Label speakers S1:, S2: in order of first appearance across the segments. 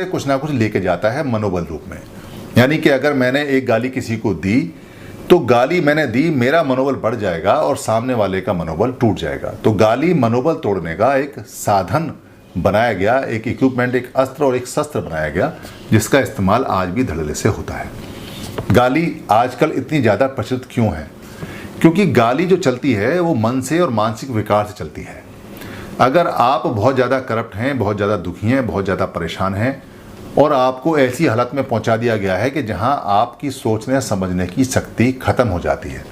S1: कुछ ना कुछ लेके जाता है मनोबल रूप में। यानी कि अगर मैंने एक गाली किसी को दी तो गाली मैंने दी, मेरा मनोबल बढ़ जाएगा और सामने वाले का मनोबल टूट जाएगा। तो गाली मनोबल तोड़ने का एक साधन बनाया गया, एक इक्विपमेंट, एक अस्त्र और एक शस्त्र बनाया गया, जिसका इस्तेमाल आज भी धड़ल्ले से होता है। गाली आजकल इतनी ज़्यादा प्रचलित क्यों है? क्योंकि गाली जो चलती है वो मन से और मानसिक विकार से चलती है। अगर आप बहुत ज़्यादा करप्ट हैं, बहुत ज़्यादा दुखी हैं, बहुत ज़्यादा परेशान हैं और आपको ऐसी हालत में पहुंचा दिया गया है कि जहां आपकी सोचने समझने की शक्ति खत्म हो जाती है,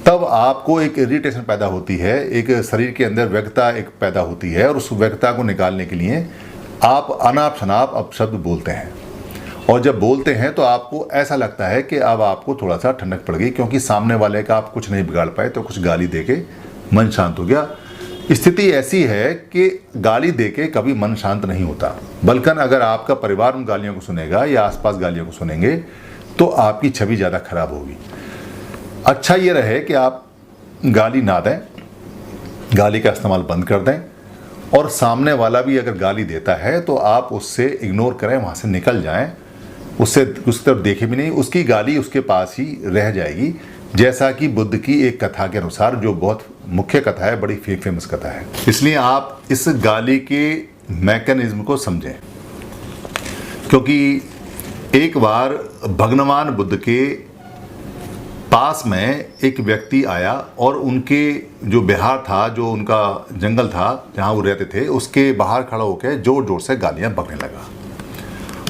S1: तब आपको एक इरिटेशन पैदा होती है, एक शरीर के अंदर व्यग्रता एक पैदा होती है और उस व्यग्रता को निकालने के लिए आप अनाप शनाप अपशब्द बोलते हैं। और जब बोलते हैं तो आपको ऐसा लगता है कि अब आपको थोड़ा सा ठंडक पड़ गई, क्योंकि सामने वाले का आप कुछ नहीं बिगाड़ पाए तो कुछ गाली दे के मन शांत हो गया। स्थिति ऐसी है कि गाली देके कभी मन शांत नहीं होता, बल्कि अगर आपका परिवार उन गालियों को सुनेगा या आसपास गालियों को सुनेंगे तो आपकी छवि ज़्यादा खराब होगी। अच्छा ये रहे कि आप गाली ना दें, गाली का इस्तेमाल बंद कर दें, और सामने वाला भी अगर गाली देता है तो आप उससे इग्नोर करें, वहाँ से निकल जाएं, उससे उसकी तरफ देखे भी नहीं, उसकी गाली उसके पास ही रह जाएगी। जैसा कि बुद्ध की एक कथा के अनुसार, जो बहुत मुख्य कथा है, बड़ी फेमस कथा है। इसलिए आप इस गाली के मैकेनिज्म को समझें, क्योंकि एक बार भगवान बुद्ध के पास में एक व्यक्ति आया और उनके जो बिहार था, जो उनका जंगल था जहाँ वो रहते थे, उसके बाहर खड़ा होकर जोर जोर से गालियाँ बकने लगा।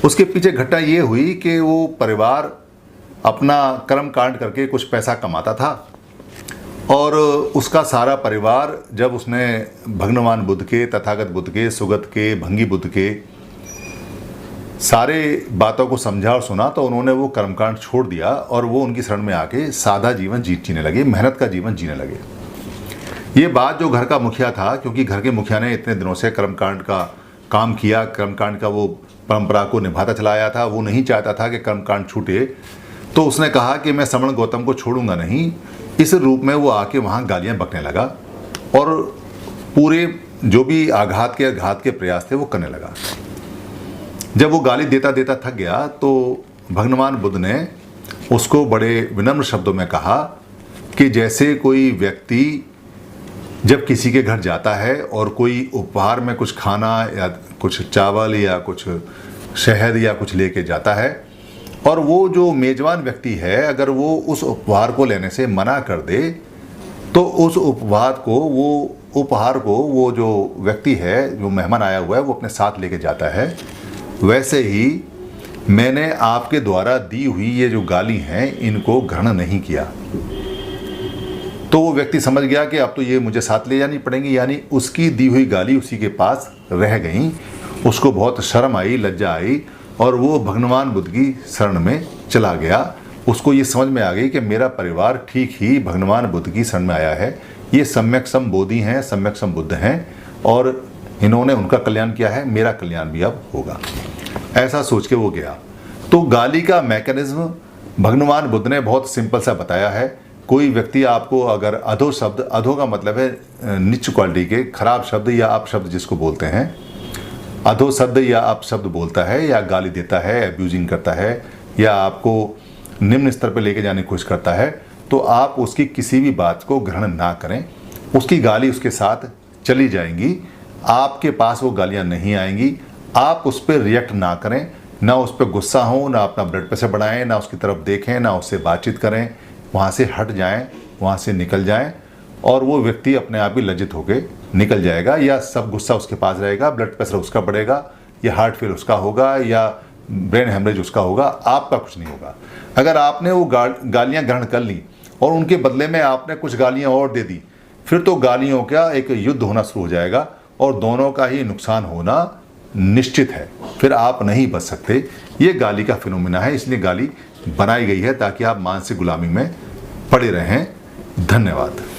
S1: उसके पीछे घटना ये हुई कि वो परिवार अपना कर्म कांड करके कुछ पैसा कमाता था और उसका सारा परिवार, जब उसने भगवान बुद्ध के, तथागत बुद्ध के, सुगत के, भंगी बुद्ध के सारे बातों को समझा और सुना, तो उन्होंने वो कर्मकांड छोड़ दिया और वो उनकी शरण में आके सादा जीवन जीने लगे, मेहनत का जीवन जीने लगे। ये बात जो घर का मुखिया था, क्योंकि घर के मुखिया ने इतने दिनों से कर्मकांड का काम किया, कर्मकांड का वो परंपरा को निभाता चला आया था, वो नहीं चाहता था कि कर्मकांड छूटे, तो उसने कहा कि मैं श्रमण गौतम को छोड़ूंगा नहीं। इस रूप में वो आके वहाँ गालियाँ बकने लगा और पूरे जो भी घात के प्रयास थे वो करने लगा। जब वो गाली देता देता थक गया तो भगवान बुद्ध ने उसको बड़े विनम्र शब्दों में कहा कि जैसे कोई व्यक्ति जब किसी के घर जाता है और कोई उपहार में कुछ खाना या कुछ चावल या कुछ शहद या कुछ लेके जाता है, और वो जो मेजबान व्यक्ति है अगर वो उस उपहार को लेने से मना कर दे तो उस उपहार को वो जो व्यक्ति है, जो मेहमान आया हुआ है, वो अपने साथ लेके जाता है। वैसे ही मैंने आपके द्वारा दी हुई ये जो गाली हैं इनको ग्रहण नहीं किया। तो वो व्यक्ति समझ गया कि अब तो ये मुझे साथ ले जानी पड़ेंगी, यानी उसकी दी हुई गाली उसी के पास रह गई। उसको बहुत शर्म आई, लज्जा आई और वो भगवान बुद्ध की शरण में चला गया। उसको ये समझ में आ गई कि मेरा परिवार ठीक ही भगवान बुद्ध की शरण में आया है, ये सम्यक सम बोधि हैं, सम्यक सम बुद्ध हैं और इन्होंने उनका कल्याण किया है, मेरा कल्याण भी अब होगा। ऐसा सोच के वो गया। तो गाली का मैकेनिज्म भगवान बुद्ध ने बहुत सिंपल सा बताया है। कोई व्यक्ति आपको अगर अधो शब्द, अधो का मतलब है नीच क्वालिटी के खराब शब्द या अपशब्द जिसको बोलते हैं, अधो शब्द या अपशब्द बोलता है या गाली देता है, अब्यूजिंग करता है या आपको निम्न स्तर पर लेके जाने की कोशिश करता है, तो आप उसकी किसी भी बात को ग्रहण ना करें। उसकी गाली उसके साथ चली जाएंगी, आपके पास वो गालियाँ नहीं आएंगी। आप उस पर रिएक्ट ना करें, ना उस पर गुस्सा हो, ना अपना ब्लड प्रेशर बढ़ाएं, ना उसकी तरफ देखें, ना उससे बातचीत करें। वहाँ से हट जाएं, वहाँ से निकल जाएं और वो व्यक्ति अपने आप ही लज्जित होकर निकल जाएगा, या सब गुस्सा उसके पास रहेगा, ब्लड प्रेशर उसका बढ़ेगा, या हार्ट फेल उसका होगा, या ब्रेन हेमरेज उसका होगा, आपका कुछ नहीं होगा। अगर आपने वो गालियाँ ग्रहण कर ली और उनके बदले में आपने कुछ गालियाँ और दे दी, फिर तो गालियों का एक युद्ध होना शुरू हो जाएगा और दोनों का ही नुकसान होना निश्चित है। फिर आप नहीं बच सकते। ये गाली का फिनोमिना है, इसलिए गाली बनाई गई है ताकि आप मानसिक गुलामी में पड़े रहें। धन्यवाद।